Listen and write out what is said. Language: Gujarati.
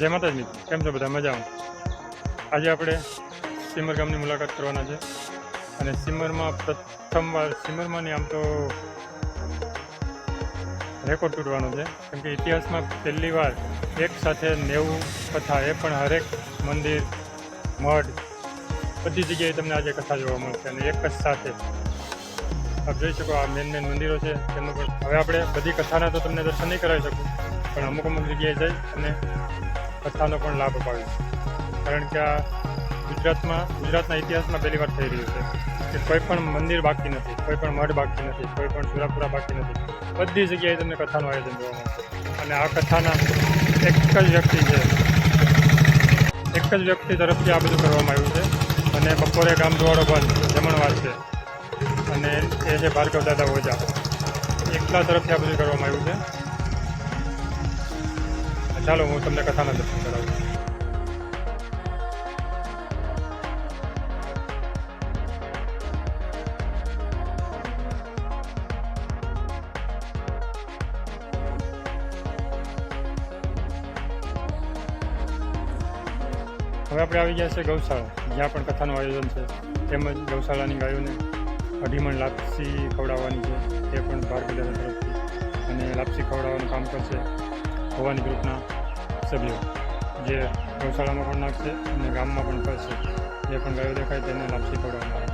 જય માતાજી મિત્રો, કેમ છો બધા? મજામાં? આજે આપણે સિમર ગામની મુલાકાત કરવાના છે અને સિમરમાં પ્રથમવાર સિમરમાંની આમ તો રેકોર્ડ તૂટવાનો છે, કેમ કે ઇતિહાસમાં પહેલી વાર એક સાથે 90 કથા, એ પણ હરેક મંદિર, મઠ, બધી જગ્યાએ તમને આજે કથા જોવા મળશે અને એક જ સાથે આપ જોઈ શકો. આ મેન મંદિરો છે તેમનું પણ હવે આપણે બધી કથાના તો તમને દર્શન નહીં કરાવી શકું, પણ અમુક જગ્યાએ જઈ અને કથાનો પણ લાભ અપાવીશું. કારણ કે આ ગુજરાતના ઇતિહાસમાં પહેલી વાર થઈ રહ્યું છે કે કોઈ પણ મંદિર બાકી નથી, કોઈ પણ મઠ બાકી નથી, કોઈ પણ સુરાપુરા બાકી નથી. બધી જગ્યાએ તમને કથાનું આયોજન જોવા મળશે અને આ કથાના એક જ વ્યક્તિ તરફથી આ બધું કરવામાં આવ્યું છે અને બપોરે ગામ દ્વારો બંધ જમણવાર છે અને એ છે ભાર્ગવ દાદા ઓઝા, એકલા તરફથી આ બધું કરવામાં આવ્યું છે. ચાલો હું તમને કથાના દર્શન કરાવું. હવે આપણે આવી ગયા છે ગૌશાળા, જ્યાં પણ કથાનું આયોજન છે. તેમજ ગૌશાળાની ગાયોને અઢીમણ લાપસી ખવડાવવાની છે, એ પણ ભાર્ગવ દાદા તરફથી, અને લાપસી ખવડાવવાનું કામ કરશે ભવાની ગ્રુપના સભ્યો, જે ગૌશાળામાં પણ નાખશે અને ગામમાં પણ કરશે. જે પણ ગાયો દેખાય તેને લાપસી ખવડાવવામાં આવે.